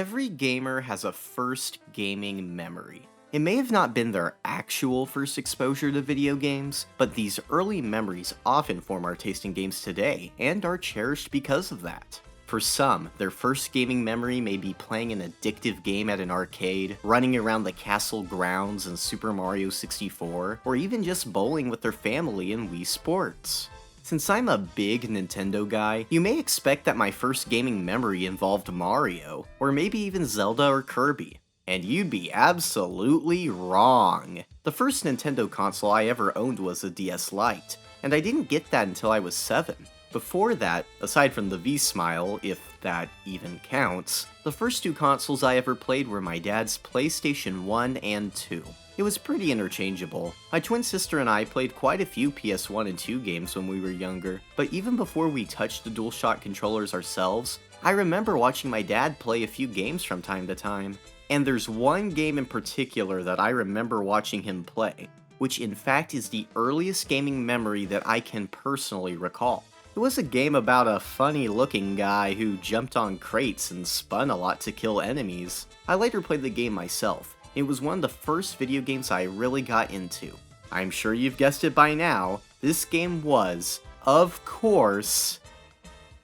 Every gamer has a first gaming memory. It may have not been their actual first exposure to video games, but these early memories often form our taste in games today, and are cherished because of that. For some, their first gaming memory may be playing an addictive game at an arcade, running around the castle grounds in Super Mario 64, or even just bowling with their family in Wii Sports. Since I'm a big Nintendo guy, you may expect that my first gaming memory involved Mario, or maybe even Zelda or Kirby. And you'd be absolutely wrong. The first Nintendo console I ever owned was a DS Lite, and I didn't get that until I was 7. Before that, aside from the V-Smile, if that even counts, the first two consoles I ever played were my dad's PlayStation 1 and 2. It was pretty interchangeable. My twin sister and I played quite a few PS1 and 2 games when we were younger, but even before we touched the DualShock controllers ourselves, I remember watching my dad play a few games from time to time. And there's one game in particular that I remember watching him play, which in fact is the earliest gaming memory that I can personally recall. It was a game about a funny-looking guy who jumped on crates and spun a lot to kill enemies. I later played the game myself. It was one of the first video games I really got into. I'm sure you've guessed it by now. This game was, of course,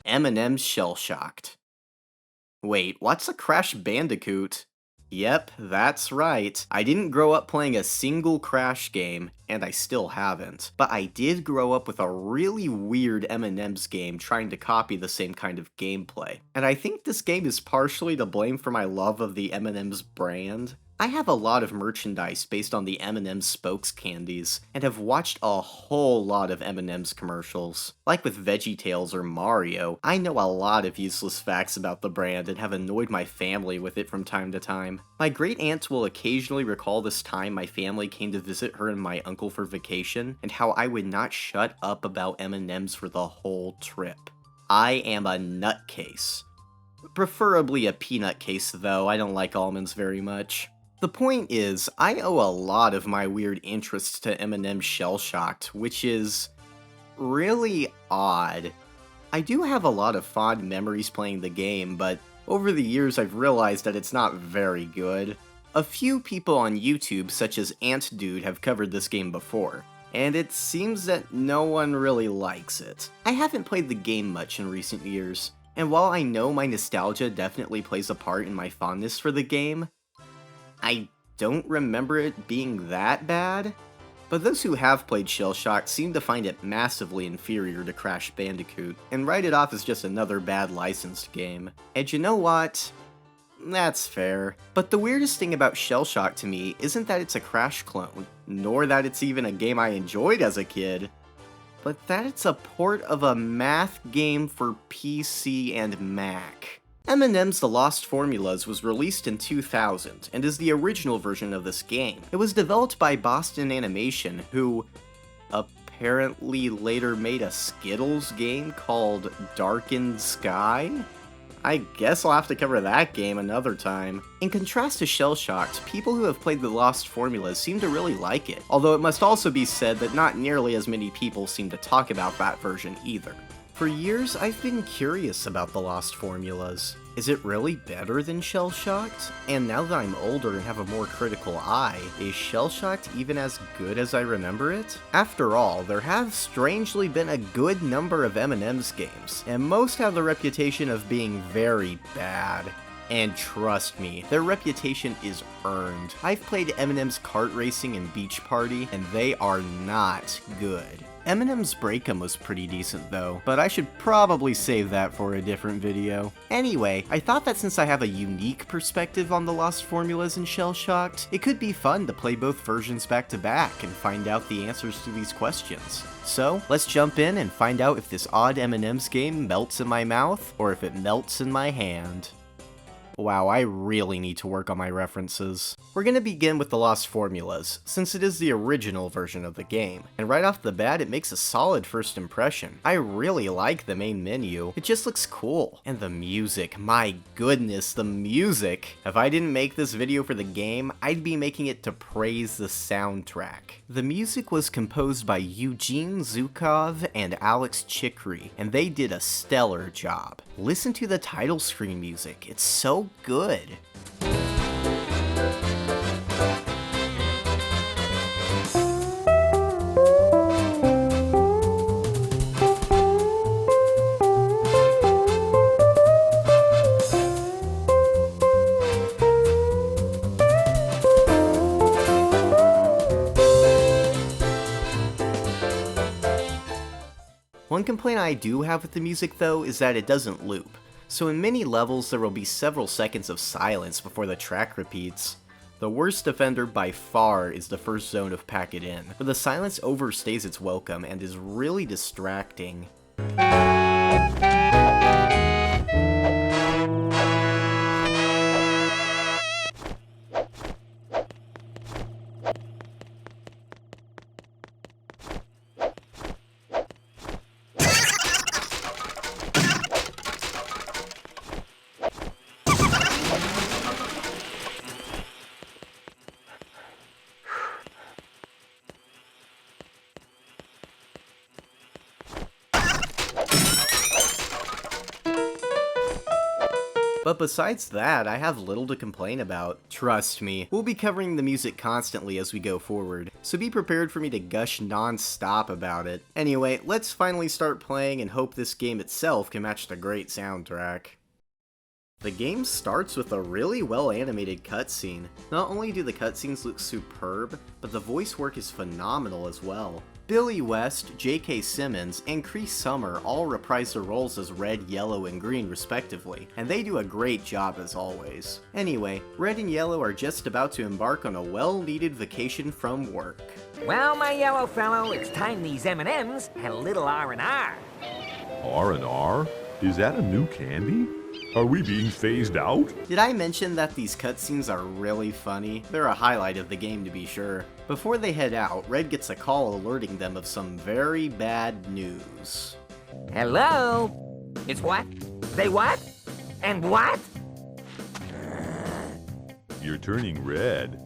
Eminem's Shell Shocked. Wait, what's a Crash Bandicoot? Yep, that's right. I didn't grow up playing a single Crash game, and I still haven't. But I did grow up with a really weird M&M's game trying to copy the same kind of gameplay. And I think this game is partially to blame for my love of the M&M's brand. I have a lot of merchandise based on the M&M's spokes candies, and have watched a whole lot of M&M's commercials. Like with VeggieTales or Mario, I know a lot of useless facts about the brand and have annoyed my family with it from time to time. My great aunt will occasionally recall this time my family came to visit her and my uncle for vacation, and how I would not shut up about M&M's for the whole trip. I am a nutcase. Preferably a peanut case though, I don't like almonds very much. The point is, I owe a lot of my weird interests to Eminem's Shell Shocked, which is really odd. I do have a lot of fond memories playing the game, but over the years I've realized that it's not very good. A few people on YouTube, such as Ant Dude, have covered this game before, and it seems that no one really likes it. I haven't played the game much in recent years, and while I know my nostalgia definitely plays a part in my fondness for the game, I don't remember it being that bad, but those who have played Shell Shock seem to find it massively inferior to Crash Bandicoot, and write it off as just another bad licensed game. And you know what? That's fair. But the weirdest thing about Shell Shock to me isn't that it's a Crash clone, nor that it's even a game I enjoyed as a kid, but that it's a port of a math game for PC and Mac. Eminem's The Lost Formulas was released in 2000, and is the original version of this game. It was developed by Boston Animation, who apparently later made a Skittles game called Darkened Sky? I guess I'll have to cover that game another time. In contrast to Shell Shocked, people who have played The Lost Formulas seem to really like it, although it must also be said that not nearly as many people seem to talk about that version either. For years, I've been curious about The Lost Formulas. Is it really better than Shell Shocked? And now that I'm older and have a more critical eye, is Shell Shocked even as good as I remember it? After all, there have strangely been a good number of M&M's games, and most have the reputation of being very bad. And trust me, their reputation is earned. I've played Eminem's Kart Racing and Beach Party, and they are not good. Eminem's Break'em was pretty decent though, but I should probably save that for a different video. Anyway, I thought that since I have a unique perspective on the Lost Formulas and Shell Shocked, it could be fun to play both versions back to back and find out the answers to these questions. So, let's jump in and find out if this odd Eminem's game melts in my mouth, or if it melts in my hand. Wow, I really need to work on my references. We're gonna begin with The Lost Formulas, since it is the original version of the game, and right off the bat it makes a solid first impression. I really like the main menu, it just looks cool. And the music, my goodness, the music! If I didn't make this video for the game, I'd be making it to praise the soundtrack. The music was composed by Eugene Zukov and Alex Chikri, and they did a stellar job. Listen to the title screen music, it's so so good. One complaint I do have with the music though is that it doesn't loop, so in many levels there will be several seconds of silence before the track repeats. The worst offender by far is the first zone of Pack It In, where the silence overstays its welcome and is really distracting. But besides that, I have little to complain about. Trust me, we'll be covering the music constantly as we go forward, so be prepared for me to gush non-stop about it. Anyway, let's finally start playing and hope this game itself can match the great soundtrack. The game starts with a really well-animated cutscene. Not only do the cutscenes look superb, but the voice work is phenomenal as well. Billy West, J.K. Simmons, and Cree Summer all reprise their roles as Red, Yellow, and Green respectively, and they do a great job as always. Anyway, Red and Yellow are just about to embark on a well-needed vacation from work. Well, my yellow fellow, it's time these M&Ms had a little R&R. R&R? Is that a new candy? Are we being phased out? Did I mention that these cutscenes are really funny? They're a highlight of the game to be sure. Before they head out, Red gets a call alerting them of some very bad news. Hello? It's what? They what? And what? You're turning red.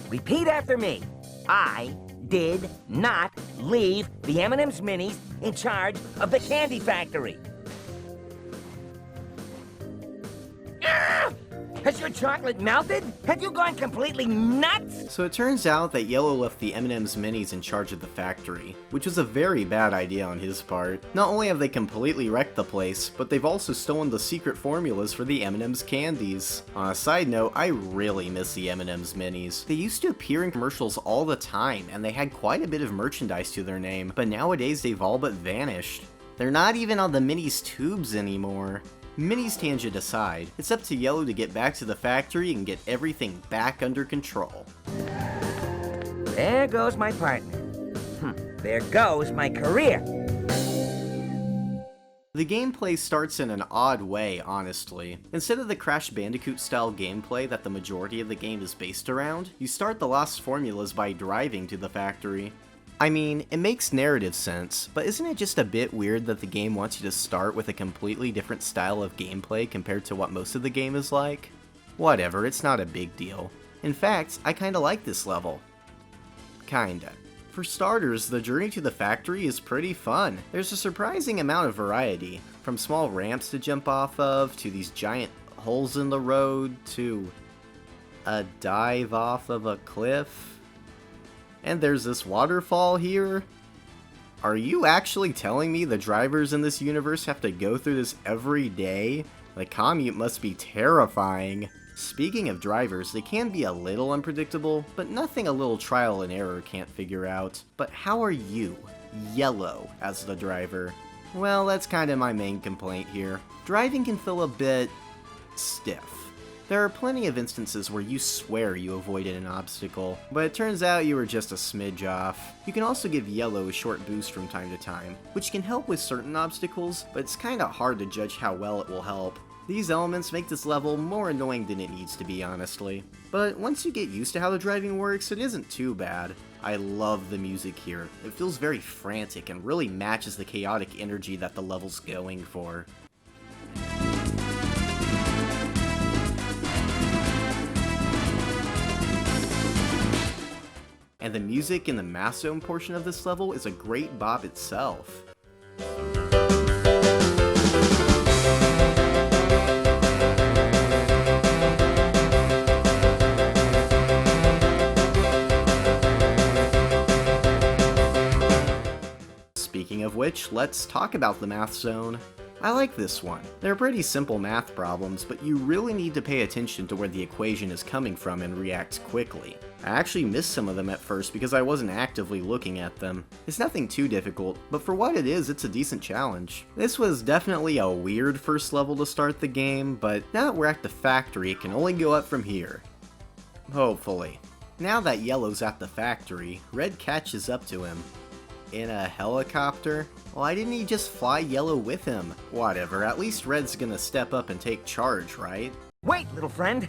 Repeat after me. I did not leave the M&M's Minis in charge of the candy factory. Has your chocolate melted? Have you gone completely nuts? So it turns out that Yellow left the M&M's Minis in charge of the factory, which was a very bad idea on his part. Not only have they completely wrecked the place, but they've also stolen the secret formulas for the M&M's candies. On a side note, I really miss the M&M's Minis. They used to appear in commercials all the time, and they had quite a bit of merchandise to their name, but nowadays they've all but vanished. They're not even on the Minis tubes anymore. Minis tangent aside, it's up to Yellow to get back to the factory and get everything back under control. There goes my partner. There goes my career. The gameplay starts in an odd way, honestly. Instead of the Crash Bandicoot style gameplay that the majority of the game is based around, you start the lost formulas by driving to the factory. I mean, it makes narrative sense, but isn't it just a bit weird that the game wants you to start with a completely different style of gameplay compared to what most of the game is like? Whatever, it's not a big deal. In fact, I kinda like this level. Kinda. For starters, the journey to the factory is pretty fun. There's a surprising amount of variety, from small ramps to jump off of, to these giant holes in the road, to a dive off of a cliff. And there's this waterfall here? Are you actually telling me the drivers in this universe have to go through this every day? The commute must be terrifying. Speaking of drivers, they can be a little unpredictable, but nothing a little trial and error can't figure out. But how are you, Yellow, as the driver? Well, that's kinda my main complaint here. Driving can feel a bit stiff. There are plenty of instances where you swear you avoided an obstacle, but it turns out you were just a smidge off. You can also give Yellow a short boost from time to time, which can help with certain obstacles, but it's kinda hard to judge how well it will help. These elements make this level more annoying than it needs to be, honestly. But once you get used to how the driving works, it isn't too bad. I love the music here. It feels very frantic and really matches the chaotic energy that the level's going for. And the music in the Mass Zone portion of this level is a great bop itself. Speaking of which, let's talk about the math zone. I like this one. They're pretty simple math problems, but you really need to pay attention to where the equation is coming from and react quickly. I actually missed some of them at first because I wasn't actively looking at them. It's nothing too difficult, but for what it is, it's a decent challenge. This was definitely a weird first level to start the game, but now that we're at the factory, it can only go up from here. Hopefully. Now that Yellow's at the factory, Red catches up to him. In a helicopter? Why didn't he just fly Yellow with him? Whatever, at least Red's gonna step up and take charge, right? Wait, little friend.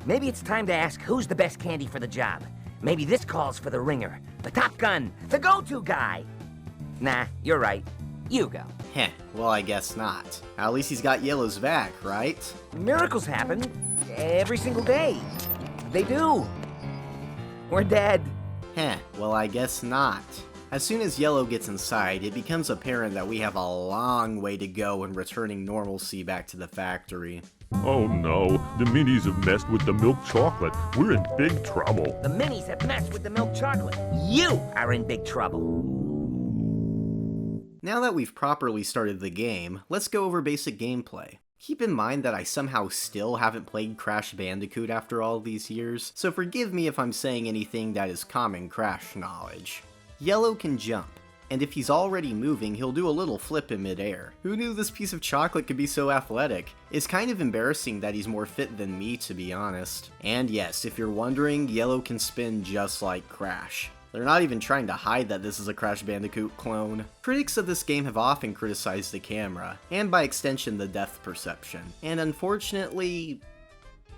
Maybe it's time to ask who's the best candy for the job. Maybe this calls for the ringer, the top gun, the go-to guy. Nah, you're right. You go. Heh, well I guess not. At least he's got Yellow's back, right? Miracles happen every single day. They do. We're dead. Heh, well I guess not. As soon as Yellow gets inside, it becomes apparent that we have a long way to go in returning normalcy back to the factory. Oh no, the minis have messed with the milk chocolate. We're in big trouble. The minis have messed with the milk chocolate. You are in big trouble. Now that we've properly started the game, let's go over basic gameplay. Keep in mind that I somehow still haven't played Crash Bandicoot after all these years, so forgive me if I'm saying anything that is common Crash knowledge. Yellow can jump, and if he's already moving, he'll do a little flip in midair. Who knew this piece of chocolate could be so athletic? It's kind of embarrassing that he's more fit than me, to be honest. And yes, if you're wondering, Yellow can spin just like Crash. They're not even trying to hide that this is a Crash Bandicoot clone. Critics of this game have often criticized the camera, and by extension the depth perception. And unfortunately,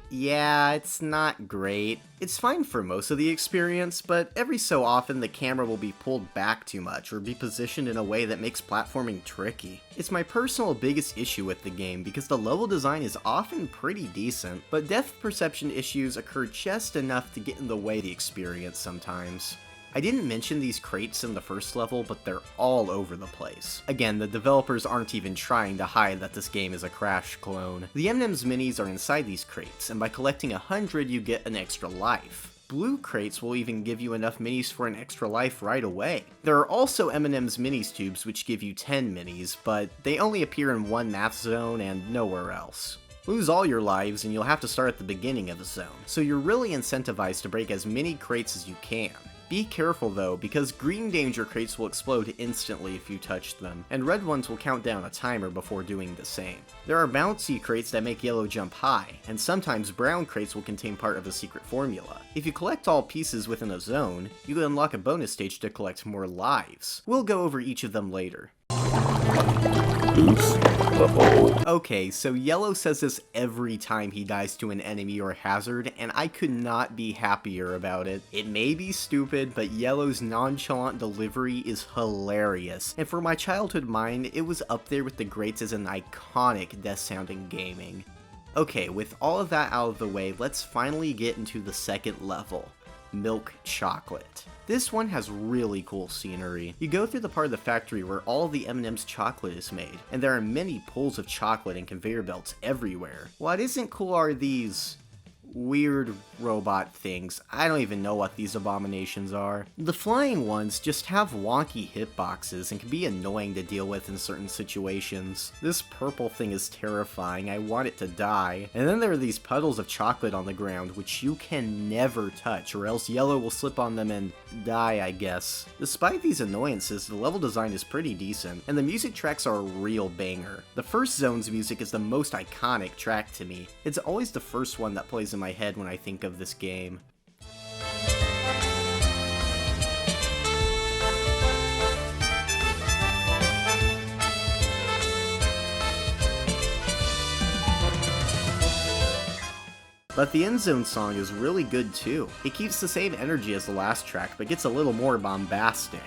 yeah, it's not great. It's fine for most of the experience, but every so often the camera will be pulled back too much or be positioned in a way that makes platforming tricky. It's my personal biggest issue with the game because the level design is often pretty decent, but depth perception issues occur just enough to get in the way of the experience sometimes. I didn't mention these crates in the first level, but they're all over the place. Again, the developers aren't even trying to hide that this game is a Crash clone. The M&M's minis are inside these crates, and by collecting 100 you get an extra life. Blue crates will even give you enough minis for an extra life right away. There are also M&M's minis tubes which give you 10 minis, but they only appear in one math zone and nowhere else. Lose all your lives and you'll have to start at the beginning of the zone, so you're really incentivized to break as many crates as you can. Be careful though, because green danger crates will explode instantly if you touch them, and red ones will count down a timer before doing the same. There are bouncy crates that make Yellow jump high, and sometimes brown crates will contain part of a secret formula. If you collect all pieces within a zone, you can unlock a bonus stage to collect more lives. We'll go over each of them later. Okay, so Yellow says this every time he dies to an enemy or hazard, and I could not be happier about it. It may be stupid, but Yellow's nonchalant delivery is hilarious, and for my childhood mind, it was up there with the greats as an iconic death sound in gaming. Okay, with all of that out of the way, let's finally get into the second level. Milk chocolate. This one has really cool scenery. You go through the part of the factory where all the M&M's chocolate is made, and there are many pools of chocolate and conveyor belts everywhere. What isn't cool are these weird robot things. I don't even know what these abominations are. The flying ones just have wonky hitboxes and can be annoying to deal with in certain situations. This purple thing is terrifying, I want it to die. And then there are these puddles of chocolate on the ground which you can never touch, or else Yellow will slip on them and die, I guess. Despite these annoyances, the level design is pretty decent, and the music tracks are a real banger. The first zone's music is the most iconic track to me. It's always the first one that plays in my head when I think of this game. But the end zone song is really good too. It keeps the same energy as the last track, but gets a little more bombastic.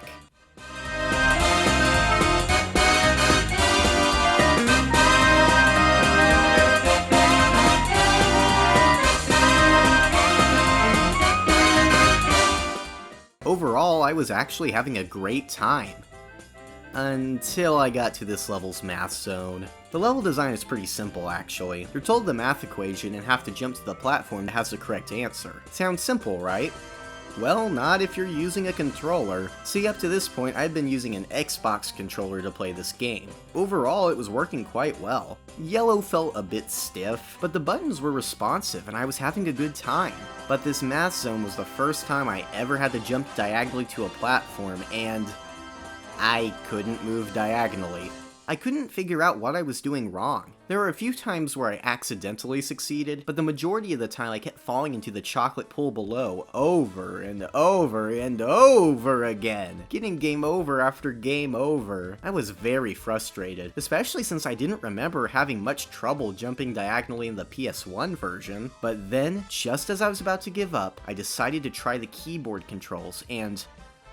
Overall, I was actually having a great time. Until I got to this level's math zone. The level design is pretty simple actually. You're told the math equation and have to jump to the platform that has the correct answer. Sounds simple, right? Well, not if you're using a controller. See, up to this point, I'd been using an Xbox controller to play this game. Overall, it was working quite well. Yellow felt a bit stiff, but the buttons were responsive and I was having a good time. But this math zone was the first time I ever had to jump diagonally to a platform, and I couldn't move diagonally. I couldn't figure out what I was doing wrong. There were a few times where I accidentally succeeded, but the majority of the time I kept falling into the chocolate pool below over and over and over again, getting game over after game over. I was very frustrated, especially since I didn't remember having much trouble jumping diagonally in the PS1 version. But then, just as I was about to give up, I decided to try the keyboard controls, and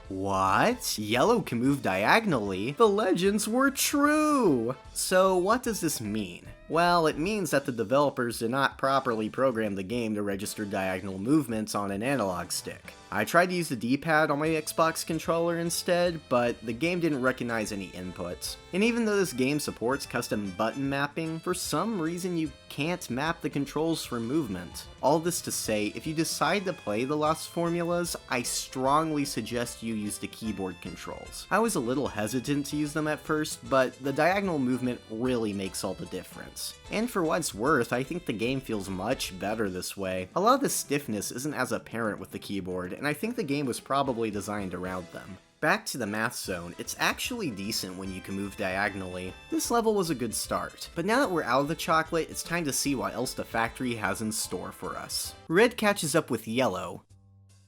what? Yellow can move diagonally? The legends were true! So what does this mean? Well, it means that the developers did not properly program the game to register diagonal movements on an analog stick. I tried to use the D-pad on my Xbox controller instead, but the game didn't recognize any inputs. And even though this game supports custom button mapping, for some reason you can't map the controls for movement. All this to say, if you decide to play the Lost Formulas, I strongly suggest you use the keyboard controls. I was a little hesitant to use them at first, but the diagonal movement really makes all the difference. And for what it's worth, I think the game feels much better this way. A lot of the stiffness isn't as apparent with the keyboard, and I think the game was probably designed around them. Back to the math zone, it's actually decent when you can move diagonally. This level was a good start, but now that we're out of the chocolate, it's time to see what else the factory has in store for us. Red catches up with Yellow,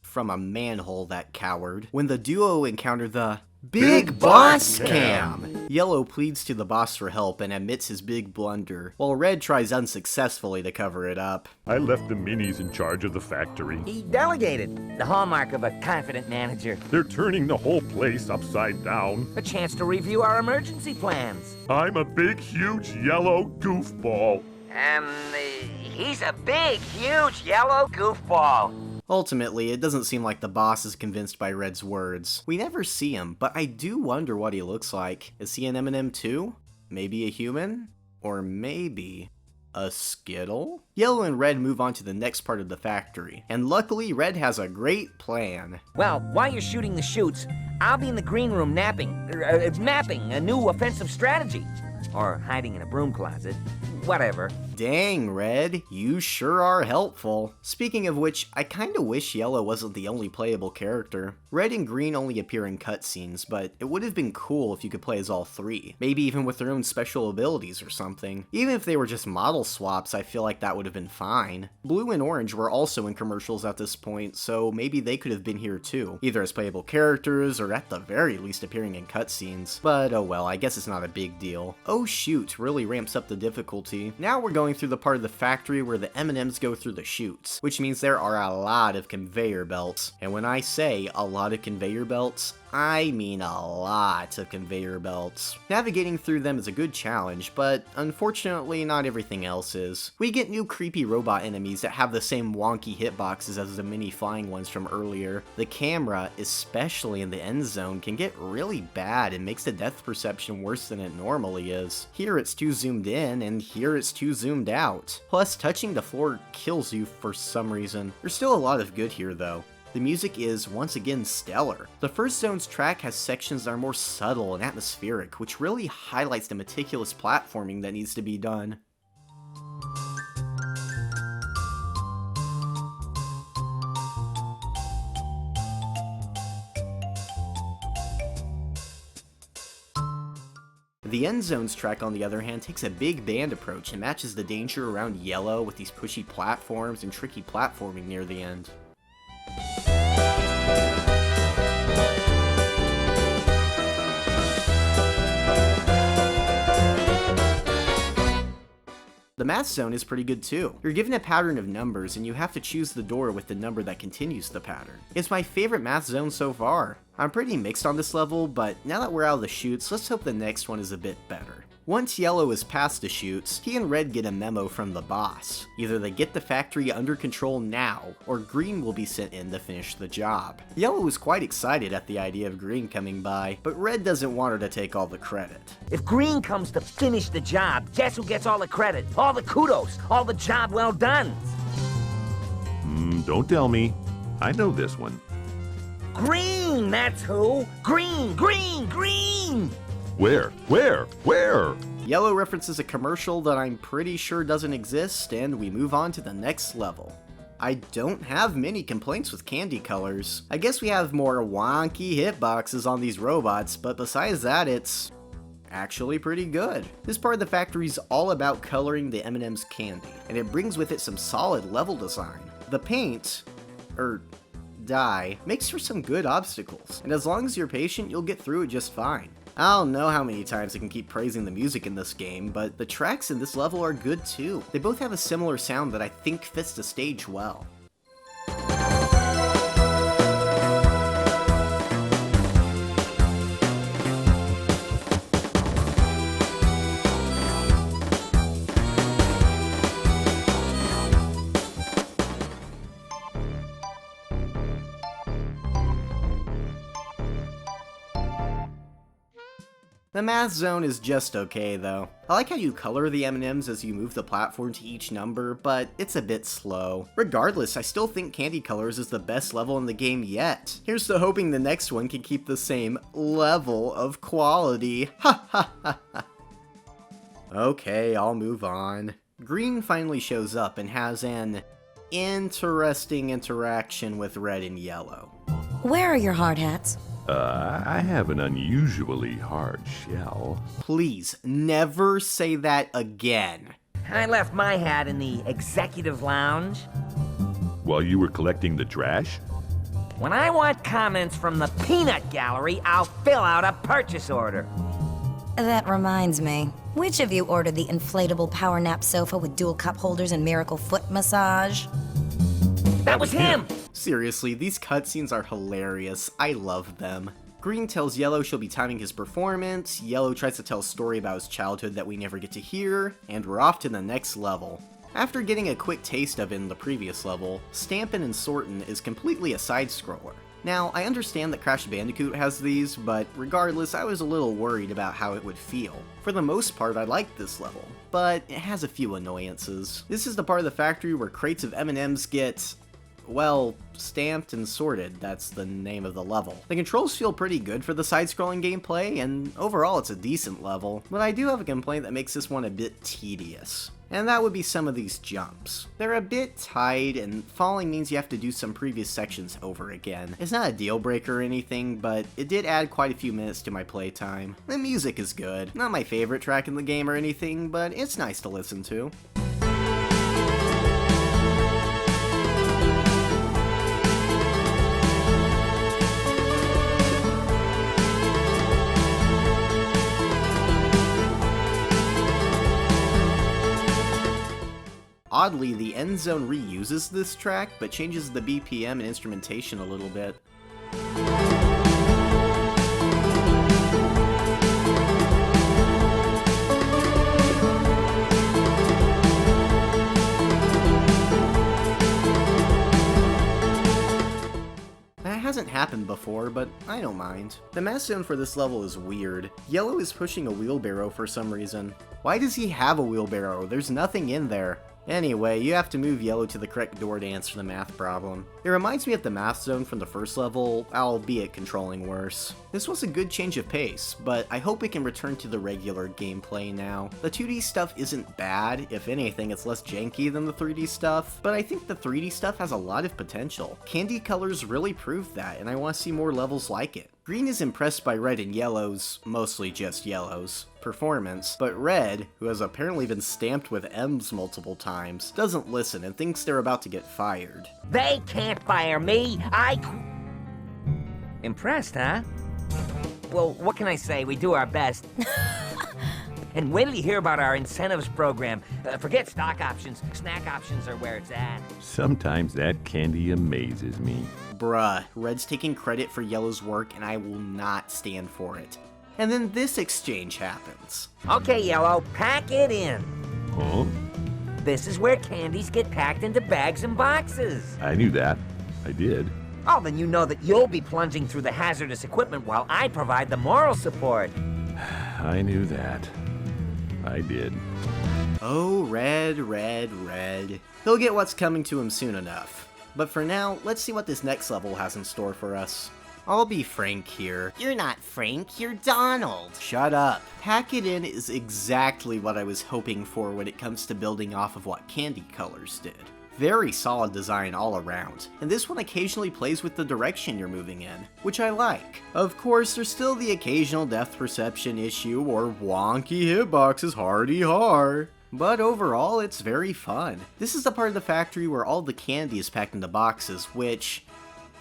from a manhole, that coward, when the duo encounter the Big Boss Cam! Yellow pleads to the boss for help and admits his big blunder, while Red tries unsuccessfully to cover it up. I left the minis in charge of the factory. He delegated, the hallmark of a confident manager. They're turning the whole place upside down. A chance to review our emergency plans. I'm a big, huge, yellow goofball. He's a big, huge, yellow goofball. Ultimately, it doesn't seem like the boss is convinced by Red's words. We never see him, but I do wonder what he looks like. Is he an M&M too? Maybe a human? Or maybe a Skittle? Yellow and Red move on to the next part of the factory, and luckily Red has a great plan. Well, while you're shooting the chutes, I'll be in the green room mapping a new offensive strategy. Or hiding in a broom closet. Whatever. Dang, Red, you sure are helpful. Speaking of which, I kinda wish Yellow wasn't the only playable character. Red and Green only appear in cutscenes, but it would have been cool if you could play as all three. Maybe even with their own special abilities or something. Even if they were just model swaps, I feel like that would have been fine. Blue and Orange were also in commercials at this point, so maybe they could have been here too. Either as playable characters, or at the very least appearing in cutscenes. But oh well, I guess it's not a big deal. Oh Chute really ramps up the difficulty. Now we're going through the part of the factory where the M&Ms go through the chutes, which means there are a lot of conveyor belts. And when I say a lot of conveyor belts, I mean a lot of conveyor belts. Navigating through them is a good challenge, but unfortunately not everything else is. We get new creepy robot enemies that have the same wonky hitboxes as the mini flying ones from earlier. The camera, especially in the end zone, can get really bad and makes the depth perception worse than it normally is. Here it's too zoomed in, and here it's too zoomed out. Plus, touching the floor kills you for some reason. There's still a lot of good here though. The music is, once again, stellar. The first zone's track has sections that are more subtle and atmospheric, which really highlights the meticulous platforming that needs to be done. The End Zones track, on the other hand, takes a big band approach and matches the danger around Yellow with these pushy platforms and tricky platforming near the end. The math zone is pretty good too. You're given a pattern of numbers and you have to choose the door with the number that continues the pattern. It's my favorite math zone so far. I'm pretty mixed on this level, but now that we're out of the chutes, let's hope the next one is a bit better. Once Yellow is past the chutes, he and Red get a memo from the boss. Either they get the factory under control now, or Green will be sent in to finish the job. Yellow is quite excited at the idea of Green coming by, but Red doesn't want her to take all the credit. If Green comes to finish the job, guess who gets all the credit? All the kudos, all the job well done. Don't tell me. I know this one. Green, that's who. Green, green, green. Where? Yellow references a commercial that I'm pretty sure doesn't exist, and we move on to the next level. I don't have many complaints with candy colors. I guess we have more wonky hitboxes on these robots, but besides that, it's actually pretty good. This part of the factory is all about coloring the M&M's candy, and it brings with it some solid level design. The paint, dye, makes for some good obstacles, and as long as you're patient, you'll get through it just fine. I don't know how many times I can keep praising the music in this game, but the tracks in this level are good too. They both have a similar sound that I think fits the stage well. The math zone is just okay though. I like how you color the M&Ms as you move the platform to each number, but it's a bit slow. Regardless, I still think Candy Colors is the best level in the game yet. Here's to hoping the next one can keep the same level of quality. Ha ha ha ha. Okay, I'll move on. Green finally shows up and has an interesting interaction with red and yellow. Where are your hard hats? I have an unusually hard shell. Please, never say that again. I left my hat in the executive lounge. While you were collecting the trash? When I want comments from the peanut gallery, I'll fill out a purchase order. That reminds me. Which of you ordered the inflatable power nap sofa with dual cup holders and miracle foot massage? That was him! Seriously, these cutscenes are hilarious. I love them. Green tells Yellow she'll be timing his performance, Yellow tries to tell a story about his childhood that we never get to hear, and we're off to the next level. After getting a quick taste of it in the previous level, Stampin and Sortin is completely a side-scroller. Now, I understand that Crash Bandicoot has these, but regardless, I was a little worried about how it would feel. For the most part, I liked this level, but it has a few annoyances. This is the part of the factory where crates of M&Ms get, well, stamped and sorted. That's the name of the level. The controls feel pretty good for the side-scrolling gameplay, and overall it's a decent level, but I do have a complaint that makes this one a bit tedious. And that would be some of these jumps. They're a bit tight, and falling means you have to do some previous sections over again. It's not a deal breaker or anything, but it did add quite a few minutes to my playtime. The music is good. Not my favorite track in the game or anything, but it's nice to listen to. Oddly, the end zone reuses this track, but changes the BPM and instrumentation a little bit. That hasn't happened before, but I don't mind. The math zone for this level is weird. Yellow is pushing a wheelbarrow for some reason. Why does he have a wheelbarrow? There's nothing in there. Anyway, you have to move Yellow to the correct door to answer the math problem. It reminds me of the math zone from the first level, albeit controlling worse. This was a good change of pace, but I hope we can return to the regular gameplay now. The 2D stuff isn't bad, if anything it's less janky than the 3D stuff, but I think the 3D stuff has a lot of potential. Candy Colors really proved that, and I want to see more levels like it. Green is impressed by Red and Yellow's, mostly just Yellow's, performance, but Red, who has apparently been stamped with M's multiple times, doesn't listen and thinks they're about to get fired. They can't fire me. Impressed, huh? Well, what can I say? We do our best. And wait till you hear about our incentives program. Forget stock options. Snack options are where it's at. Sometimes that candy amazes me. Bruh, Red's taking credit for Yellow's work and I will not stand for it. And then this exchange happens. Okay, Yellow, pack it in. Huh? This is where candies get packed into bags and boxes. I knew that. I did. Oh, then you know that you'll be plunging through the hazardous equipment while I provide the moral support. I knew that. I did. Oh, Red, Red, Red. He'll get what's coming to him soon enough. But for now, let's see what this next level has in store for us. I'll be Frank here. You're not Frank, you're Donald. Shut up. Pack It In is exactly what I was hoping for when it comes to building off of what Candy Colors did. Very solid design all around, and this one occasionally plays with the direction you're moving in, which I like. Of course, there's still the occasional depth perception issue or wonky hitboxes hardy-har. But overall, it's very fun. This is the part of the factory where all the candy is packed into boxes, which,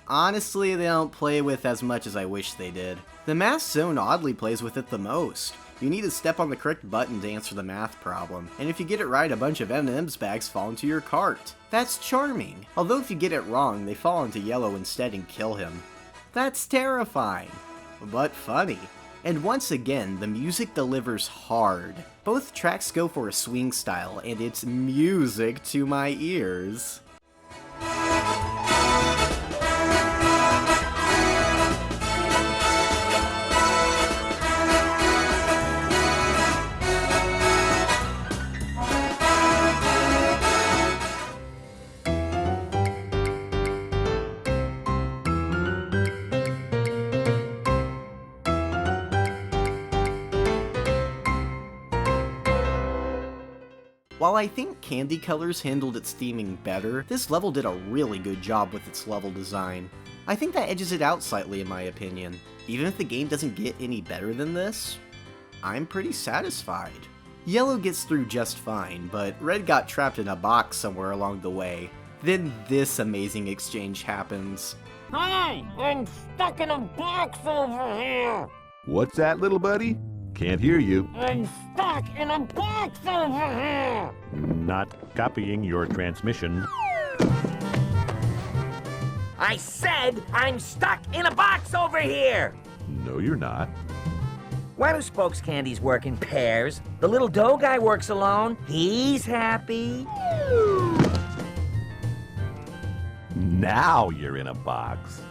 honestly, they don't play with as much as I wish they did. The math zone oddly plays with it the most. You need to step on the correct button to answer the math problem, and if you get it right, a bunch of M&M's bags fall into your cart. That's charming. Although if you get it wrong, they fall into yellow instead and kill him. That's terrifying, but funny. And once again, the music delivers hard. Both tracks go for a swing style, and it's music to my ears. While I think Candy Colors handled its theming better, this level did a really good job with its level design. I think that edges it out slightly in my opinion. Even if the game doesn't get any better than this, I'm pretty satisfied. Yellow gets through just fine, but Red got trapped in a box somewhere along the way. Then this amazing exchange happens. Hey, I'm stuck in a box over here. What's that, little buddy? Can't hear you. I'm stuck in a box over here. Not copying your transmission. I said I'm stuck in a box over here! No, you're not. Why do spokes candies work in pairs? The little dough guy works alone. He's happy. Now you're in a box.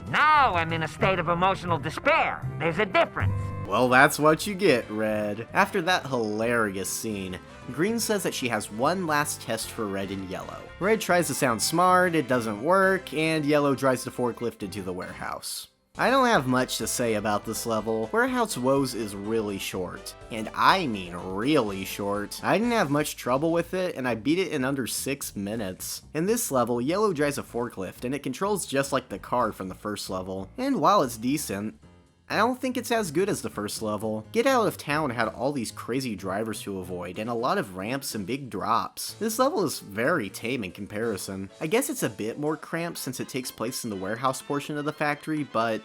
Now I'm in a state of emotional despair. There's a difference. Well, that's what you get, Red. After that hilarious scene, Green says that she has one last test for Red and Yellow. Red tries to sound smart, it doesn't work, and Yellow drives the forklift into the warehouse. I don't have much to say about this level. Warehouse Woes is really short, and I mean really short. I didn't have much trouble with it, and I beat it in under 6 minutes. In this level, Yellow drives a forklift, and it controls just like the car from the first level. And while it's decent, I don't think it's as good as the first level. Get Out of Town had all these crazy drivers to avoid, and a lot of ramps and big drops. This level is very tame in comparison. I guess it's a bit more cramped since it takes place in the warehouse portion of the factory, but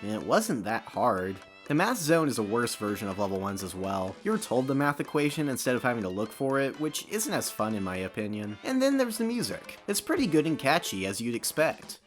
it wasn't that hard. The math zone is a worse version of level 1's as well. You're told the math equation instead of having to look for it, which isn't as fun in my opinion. And then there's the music. It's pretty good and catchy as you'd expect.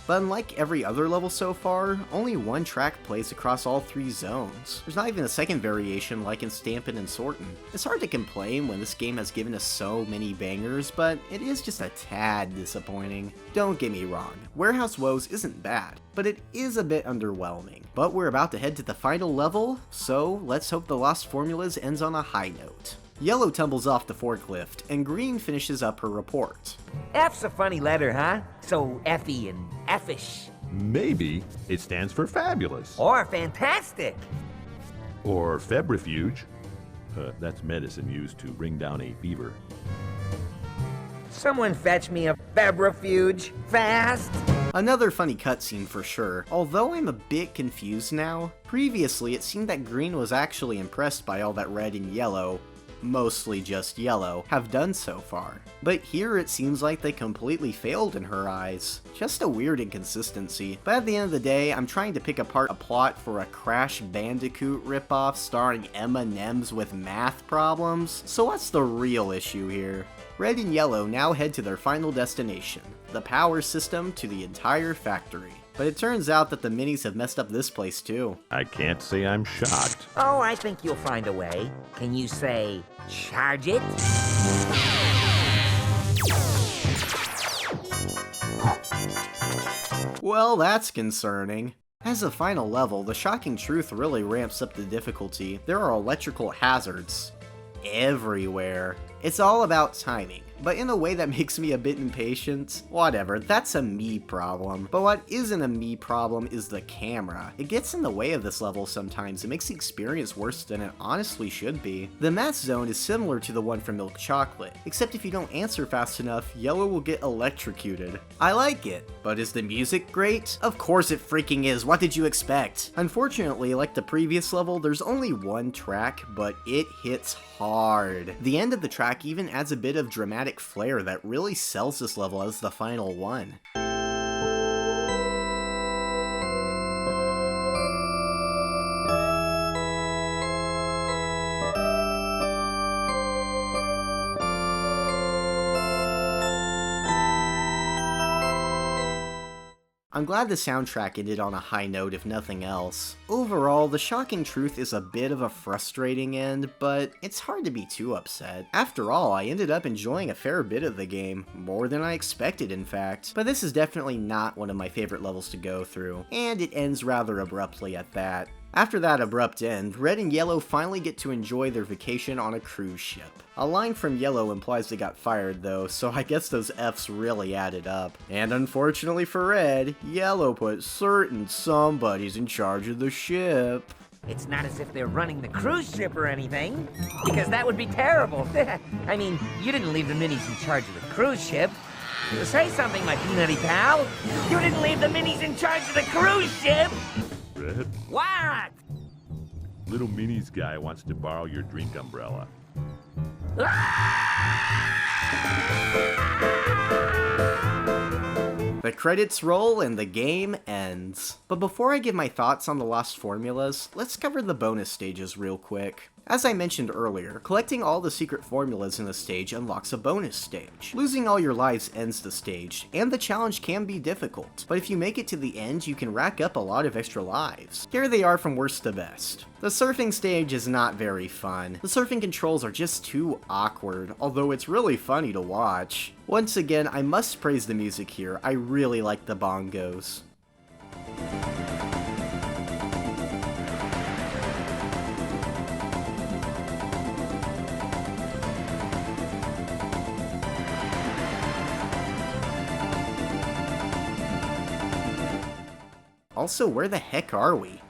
But unlike every other level so far, only one track plays across all 3 zones. There's not even a second variation like in Stampin and Sortin. It's hard to complain when this game has given us so many bangers, but it is just a tad disappointing. Don't get me wrong, Warehouse Woes isn't bad, but it is a bit underwhelming. But we're about to head to the final level, so let's hope the Lost Formulas ends on a high note. Yellow tumbles off the forklift, and Green finishes up her report. F's a funny letter, huh? So F-y and F-ish. Maybe it stands for fabulous. Or fantastic. Or febrifuge. That's medicine used to bring down a fever. Someone fetch me a febrifuge, fast. Another funny cutscene for sure, although I'm a bit confused now. Previously, it seemed that Green was actually impressed by all that Red and Yellow, mostly just Yellow, have done so far. But here it seems like they completely failed in her eyes. Just a weird inconsistency. But at the end of the day, I'm trying to pick apart a plot for a Crash Bandicoot ripoff starring M&M's with math problems. So what's the real issue here? Red and Yellow now head to their final destination, the power system to the entire factory. But it turns out that the minis have messed up this place too. I can't say I'm shocked. Oh, I think you'll find a way. Can you say, charge it? Well, that's concerning. As a final level, the shocking truth really ramps up the difficulty. There are electrical hazards everywhere. It's all about timing, but in a way that makes me a bit impatient. Whatever, that's a me problem. But what isn't a me problem is the camera. It gets in the way of this level sometimes. It makes the experience worse than it honestly should be. The math zone is similar to the one from Milk Chocolate, except if you don't answer fast enough, Yellow will get electrocuted. I like it, but is the music great? Of course it freaking is, what did you expect? Unfortunately, like the previous level, there's only one track, but it hits hard. The end of the track even adds a bit of dramatic flair that really sells this level as the final one. I'm glad the soundtrack ended on a high note if nothing else. Overall, the shocking truth is a bit of a frustrating end, but it's hard to be too upset. After all, I ended up enjoying a fair bit of the game, more than I expected in fact. But this is definitely not one of my favorite levels to go through, and it ends rather abruptly at that. After that abrupt end, Red and Yellow finally get to enjoy their vacation on a cruise ship. A line from Yellow implies they got fired though, so I guess those F's really added up. And unfortunately for Red, Yellow put certain somebody's in charge of the ship. It's not as if they're running the cruise ship or anything, because that would be terrible. I mean, you didn't leave the minis in charge of the cruise ship. Say something, my peanutty pal. You didn't leave the minis in charge of the cruise ship. Red, What? little minis guy wants to borrow your drink umbrella. The credits roll and the game ends. But before I give my thoughts on the lost formulas, let's cover the bonus stages real quick. As I mentioned earlier, collecting all the secret formulas in a stage unlocks a bonus stage. Losing all your lives ends the stage, and the challenge can be difficult, but if you make it to the end, you can rack up a lot of extra lives. Here they are from worst to best. The surfing stage is not very fun. The surfing controls are just too awkward, although it's really funny to watch. Once again, I must praise the music here. I really like the bongos. Also, where the heck are we?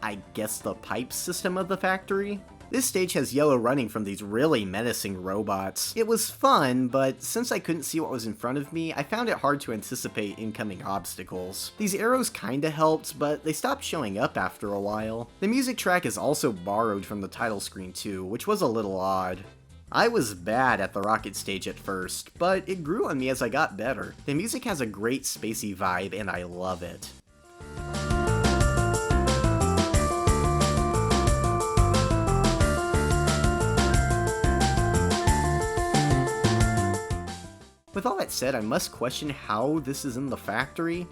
I guess the pipe system of the factory? This stage has Yellow running from these really menacing robots. It was fun, but since I couldn't see what was in front of me, I found it hard to anticipate incoming obstacles. These arrows kinda helped, but they stopped showing up after a while. The music track is also borrowed from the title screen too, which was a little odd. I was bad at the rocket stage at first, but it grew on me as I got better. The music has a great spacey vibe and I love it. With all that said, I must question how this is in the factory.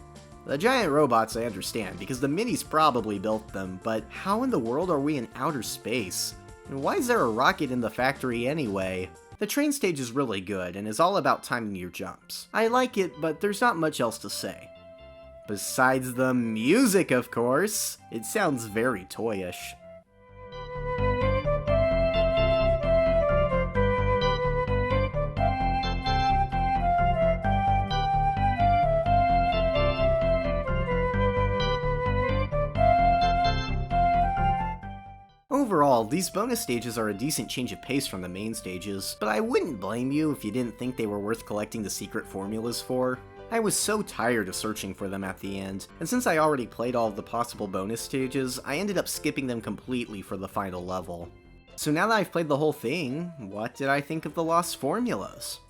The giant robots I understand, because the minis probably built them, but how in the world are we in outer space? And why is there a rocket in the factory anyway? The train stage is really good, and is all about timing your jumps. I like it, but there's not much else to say. Besides the music, of course. It sounds very toyish. Overall, these bonus stages are a decent change of pace from the main stages, but I wouldn't blame you if you didn't think they were worth collecting the secret formulas for. I was so tired of searching for them at the end, and since I already played all of the possible bonus stages, I ended up skipping them completely for the final level. So now that I've played the whole thing, what did I think of the lost formulas?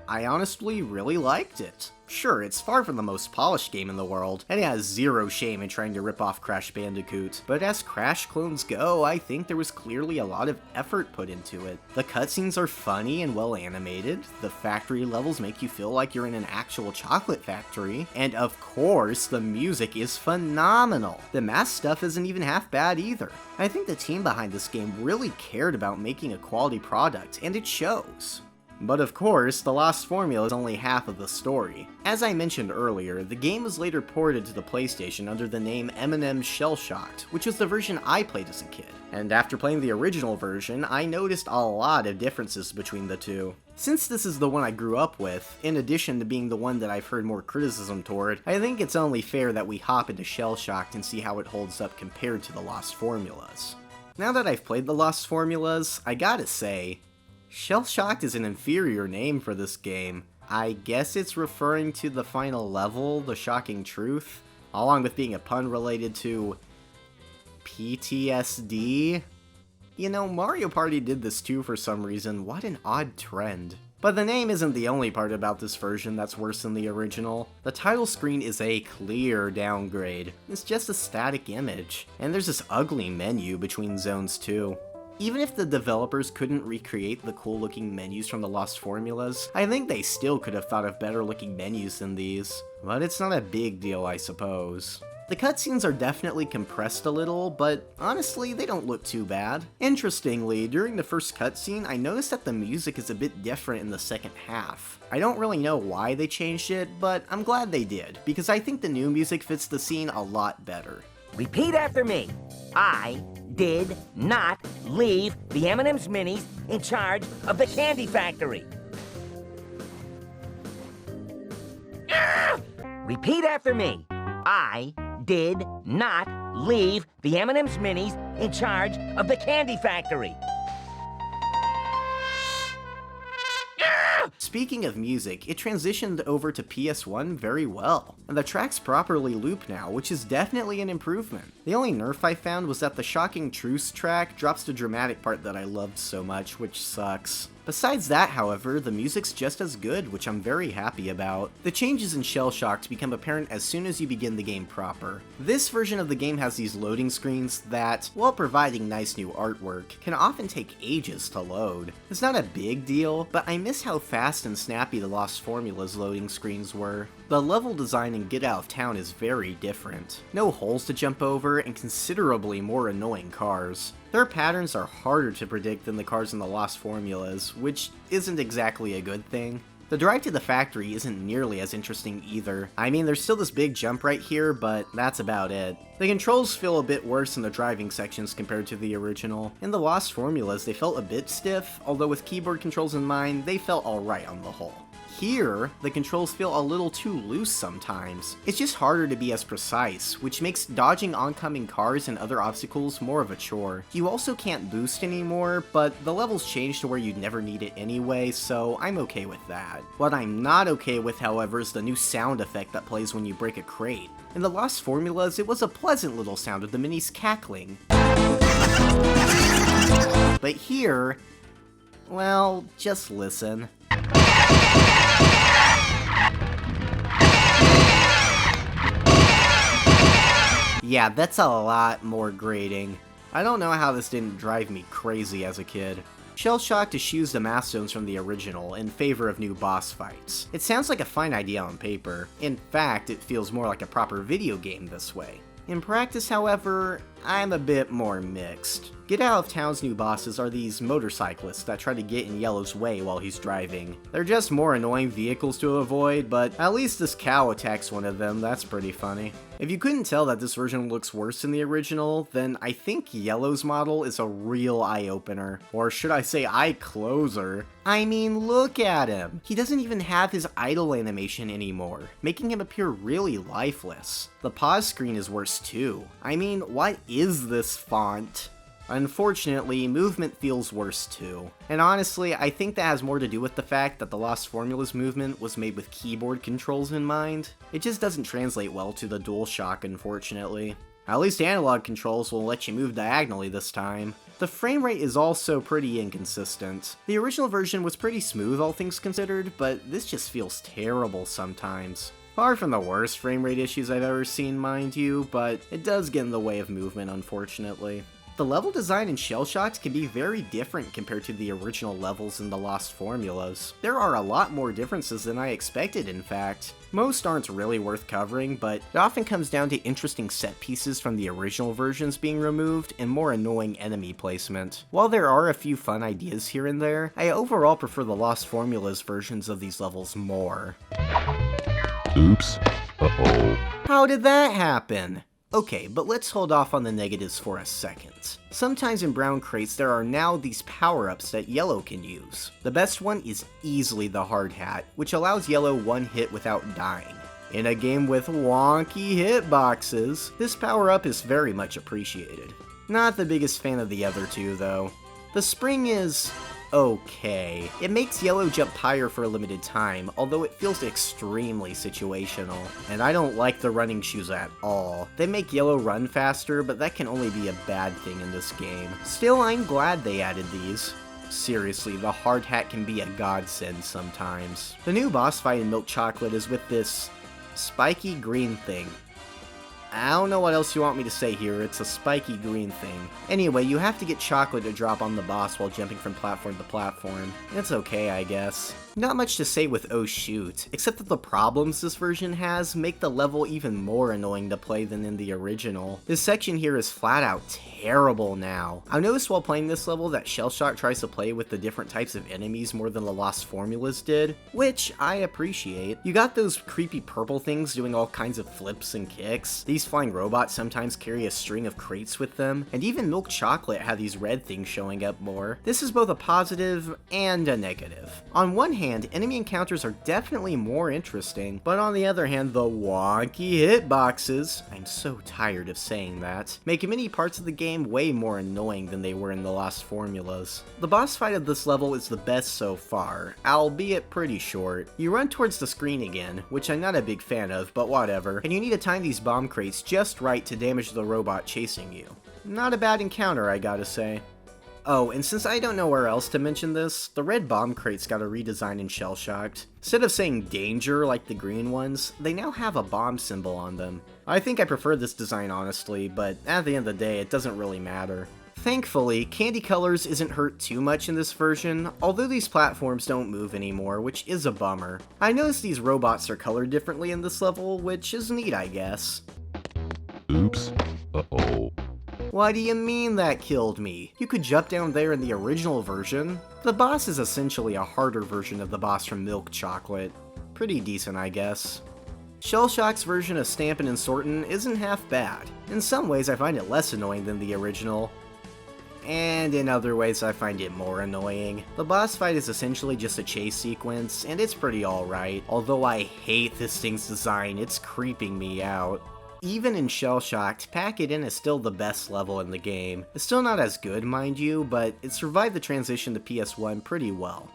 I honestly really liked it. Sure, it's far from the most polished game in the world, and it has zero shame in trying to rip off Crash Bandicoot, but as Crash clones go, I think there was clearly a lot of effort put into it. The cutscenes are funny and well animated, the factory levels make you feel like you're in an actual chocolate factory, and of course, the music is phenomenal. The math stuff isn't even half bad either. I think the team behind this game really cared about making a quality product, and it shows. But of course, the lost formula is only half of the story. As I mentioned earlier, the game was later ported to the PlayStation under the name M&M's Shell Shocked, which was the version I played as a kid. And after playing the original version, I noticed a lot of differences between the two. Since this is the one I grew up with, in addition to being the one that I've heard more criticism toward, I think it's only fair that we hop into Shell Shocked and see how it holds up compared to the Lost Formulas. Now that I've played the Lost Formulas, I gotta say, Shell Shocked is an inferior name for this game. I guess it's referring to the final level, The Shocking Truth, along with being a pun related to PTSD? You know, Mario Party did this too for some reason. What an odd trend. But the name isn't the only part about this version that's worse than the original. The title screen is a clear downgrade. It's just a static image. And there's this ugly menu between zones too. Even if the developers couldn't recreate the cool looking menus from the Lost Formulas, I think they still could have thought of better looking menus than these. But it's not a big deal, I suppose. The cutscenes are definitely compressed a little, but honestly, they don't look too bad. Interestingly, during the first cutscene, I noticed that the music is a bit different in the second half. I don't really know why they changed it, but I'm glad they did, because I think the new music fits the scene a lot better. Repeat after me. I did not leave the M&M's Minis in charge of the candy factory. Repeat after me. I did not leave the M&M's Minis in charge of the candy factory. Speaking of music, it transitioned over to PS1 very well, and the tracks properly loop now, which is definitely an improvement. The only nerf I found was that the Shocking Truce track drops the dramatic part that I loved so much, which sucks. Besides that, however, the music's just as good, which I'm very happy about. The changes in Shell Shocked become apparent as soon as you begin the game proper. This version of the game has these loading screens that, while providing nice new artwork, can often take ages to load. It's not a big deal, but I miss how fast and snappy the Lost Formulas loading screens were. The level design in Get Out of Town is very different. No holes to jump over, and considerably more annoying cars. Their patterns are harder to predict than the cars in the Lost Formulas, which isn't exactly a good thing. The drive to the factory isn't nearly as interesting either. I mean, there's still this big jump right here, but that's about it. The controls feel a bit worse in the driving sections compared to the original. In the Lost Formulas, they felt a bit stiff, although with keyboard controls in mind, they felt alright on the whole. Here, the controls feel a little too loose sometimes. It's just harder to be as precise, which makes dodging oncoming cars and other obstacles more of a chore. You also can't boost anymore, but the levels change to where you'd never need it anyway, so I'm okay with that. What I'm not okay with, however, is the new sound effect that plays when you break a crate. In the Lost Formulas, it was a pleasant little sound of the minis cackling. But here, well, just listen. Yeah, that's a lot more grating. I don't know how this didn't drive me crazy as a kid. Shell Shocked eschews the math zones from the original in favor of new boss fights. It sounds like a fine idea on paper. In fact, it feels more like a proper video game this way. In practice, however, I'm a bit more mixed. Get Out of Town's new bosses are these motorcyclists that try to get in Yellow's way while he's driving. They're just more annoying vehicles to avoid, but at least this cow attacks one of them, that's pretty funny. If you couldn't tell that this version looks worse than the original, then I think Yellow's model is a real eye-opener. Or should I say eye-closer? I mean, look at him! He doesn't even have his idle animation anymore, making him appear really lifeless. The pause screen is worse too. I mean, what is this font? Unfortunately, movement feels worse too. And honestly, I think that has more to do with the fact that the Lost Formulas movement was made with keyboard controls in mind. It just doesn't translate well to the DualShock, unfortunately. At least analog controls will let you move diagonally this time. The frame rate is also pretty inconsistent. The original version was pretty smooth, all things considered, but this just feels terrible sometimes. Far from the worst frame rate issues I've ever seen, mind you, but it does get in the way of movement, unfortunately. The level design in Shell Shocked can be very different compared to the original levels in the Lost Formulas. There are a lot more differences than I expected, in fact. Most aren't really worth covering, but it often comes down to interesting set pieces from the original versions being removed and more annoying enemy placement. While there are a few fun ideas here and there, I overall prefer the Lost Formulas versions of these levels more. Oops. Uh-oh. How did that happen? Okay, but let's hold off on the negatives for a second. Sometimes in brown crates there are now these power-ups that yellow can use. The best one is easily the hard hat, which allows yellow one hit without dying. In a game with wonky hitboxes, this power-up is very much appreciated. Not the biggest fan of the other two though. The spring is okay. It makes yellow jump higher for a limited time, although it feels extremely situational. And I don't like the running shoes at all. They make yellow run faster, but that can only be a bad thing in this game. Still, I'm glad they added these. Seriously, the hard hat can be a godsend sometimes. The new boss fight in Milk Chocolate is with this spiky green thing. I don't know what else you want me to say here, it's a spiky green thing. Anyway, you have to get chocolate to drop on the boss while jumping from platform to platform. It's okay, I guess. Not much to say with Oh Chute, except that the problems this version has make the level even more annoying to play than in the original. This section here is flat out terrible now. I noticed while playing this level that Shell Shock tries to play with the different types of enemies more than the Lost Formulas did, which I appreciate. You got those creepy purple things doing all kinds of flips and kicks. These flying robots sometimes carry a string of crates with them, and even Milk Chocolate had these red things showing up more. This is both a positive and a negative. On one hand, enemy encounters are definitely more interesting, but on the other hand, the wonky hitboxes, I'm so tired of saying that, make many parts of the game way more annoying than they were in the Lost Formulas. The boss fight of this level is the best so far, albeit pretty short. You run towards the screen again, which I'm not a big fan of, but whatever, and you need to time these bomb crates just right to damage the robot chasing you. Not a bad encounter, I gotta say. Oh, and since I don't know where else to mention this, the red bomb crates got a redesign in Shell Shocked. Instead of saying danger like the green ones, they now have a bomb symbol on them. I think I prefer this design honestly, but at the end of the day, it doesn't really matter. Thankfully, candy colors isn't hurt too much in this version, although these platforms don't move anymore, which is a bummer. I noticed these robots are colored differently in this level, which is neat, I guess. Oops. Uh-oh. What do you mean that killed me? You could jump down there in the original version. The boss is essentially a harder version of the boss from Milk Chocolate. Pretty decent, I guess. Shell Shock's version of Stampin and Sortin isn't half bad. In some ways, I find it less annoying than the original, and in other ways I find it more annoying. The boss fight is essentially just a chase sequence, and it's pretty alright, although I hate this thing's design, it's creeping me out. Even in Shell Shocked, Pack It In is still the best level in the game. It's still not as good, mind you, but it survived the transition to PS1 pretty well.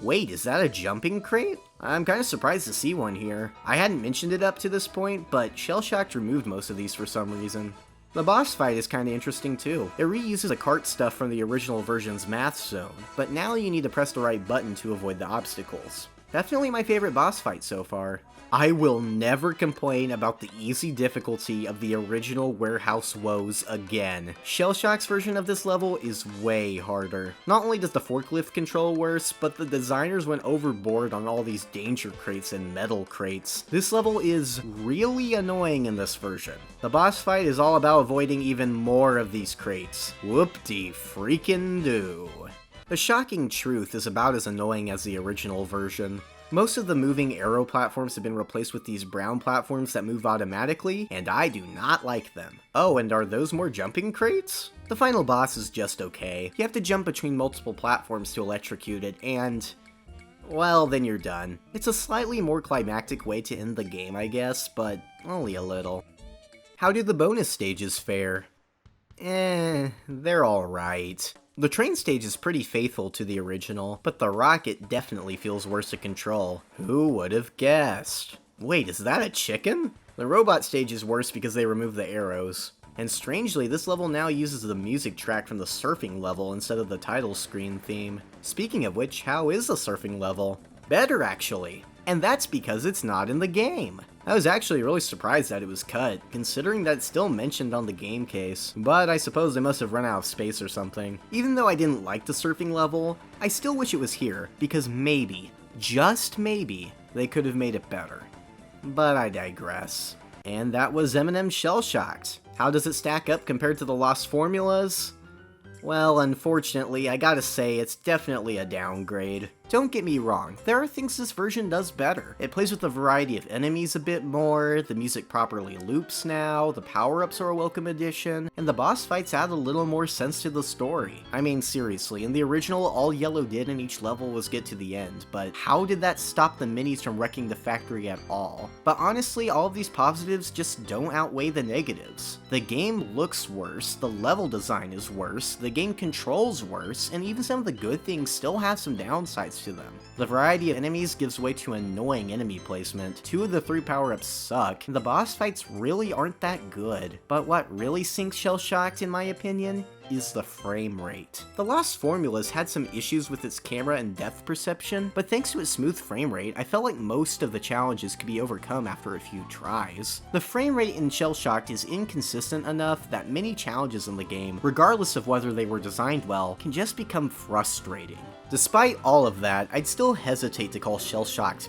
Wait, is that a jumping crate? I'm kinda surprised to see one here. I hadn't mentioned it up to this point, but Shell Shocked removed most of these for some reason. The boss fight is kinda interesting too. It reuses the cart stuff from the original version's math zone, but now you need to press the right button to avoid the obstacles. Definitely my favorite boss fight so far. I will never complain about the easy difficulty of the original Warehouse Woes again. Shell Shock's version of this level is way harder. Not only does the forklift control worse, but the designers went overboard on all these danger crates and metal crates. This level is really annoying in this version. The boss fight is all about avoiding even more of these crates. Whoop-de-freaking-do. The shocking truth is about as annoying as the original version. Most of the moving arrow platforms have been replaced with these brown platforms that move automatically, and I do not like them. Oh, and are those more jumping crates? The final boss is just okay. You have to jump between multiple platforms to electrocute it, and well, then you're done. It's a slightly more climactic way to end the game, I guess, but only a little. How do the bonus stages fare? They're alright. The train stage is pretty faithful to the original, but the rocket definitely feels worse to control. Who would have guessed? Wait, is that a chicken? The robot stage is worse because they removed the arrows. And strangely, this level now uses the music track from the surfing level instead of the title screen theme. Speaking of which, how is the surfing level? Better, actually. And that's because it's not in the game. I was actually really surprised that it was cut, considering that it's still mentioned on the game case, but I suppose they must have run out of space or something. Even though I didn't like the surfing level, I still wish it was here, because maybe, just maybe, they could have made it better. But I digress. And that was M&M's Shell Shocked. How does it stack up compared to the Lost Formulas? Well, unfortunately, I gotta say, it's definitely a downgrade. Don't get me wrong, there are things this version does better. It plays with a variety of enemies a bit more, the music properly loops now, the power-ups are a welcome addition, and the boss fights add a little more sense to the story. I mean, seriously, in the original, all Yellow did in each level was get to the end, but how did that stop the minis from wrecking the factory at all? But honestly, all of these positives just don't outweigh the negatives. The game looks worse, the level design is worse, the game controls worse, and even some of the good things still have some downsides to them. The variety of enemies gives way to annoying enemy placement, 2 of the 3 power-ups suck, and the boss fights really aren't that good. But what really sinks Shell Shocked, in my opinion, is the frame rate. The Lost Formulas had some issues with its camera and depth perception, but thanks to its smooth frame rate, I felt like most of the challenges could be overcome after a few tries. The frame rate in Shell Shocked is inconsistent enough that many challenges in the game, regardless of whether they were designed well, can just become frustrating. Despite all of that, I'd still hesitate to call Shell Shocked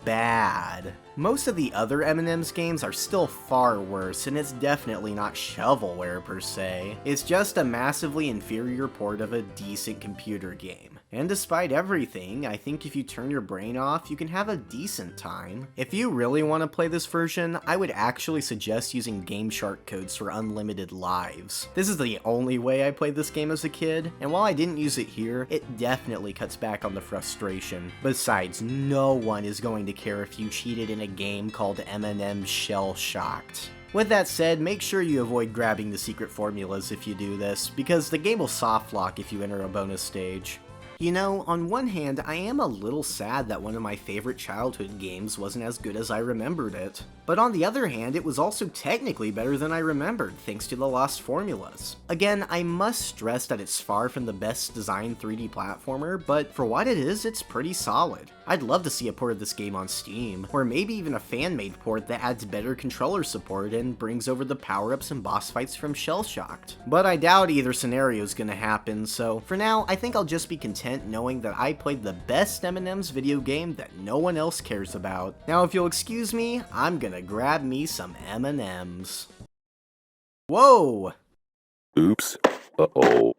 bad. Most of the other M&M's games are still far worse, and it's definitely not shovelware per se. It's just a massively inferior port of a decent computer game. And despite everything, I think if you turn your brain off, you can have a decent time. If you really want to play this version, I would actually suggest using GameShark codes for unlimited lives. This is the only way I played this game as a kid, and while I didn't use it here, it definitely cuts back on the frustration. Besides, no one is going to care if you cheated in a game called M&M's Shell Shocked. With that said, make sure you avoid grabbing the secret formulas if you do this, because the game will soft lock if you enter a bonus stage. You know, on one hand, I am a little sad that one of my favorite childhood games wasn't as good as I remembered it. But on the other hand, it was also technically better than I remembered, thanks to the Lost Formulas. Again, I must stress that it's far from the best designed 3D platformer, but for what it is, it's pretty solid. I'd love to see a port of this game on Steam, or maybe even a fan-made port that adds better controller support and brings over the power-ups and boss fights from Shell Shocked. But I doubt either scenario is gonna happen, so for now, I think I'll just be content knowing that I played the best M&M's video game that no one else cares about. Now if you'll excuse me, I'm gonna grab me some M&M's. Whoa! Oops. Uh-oh.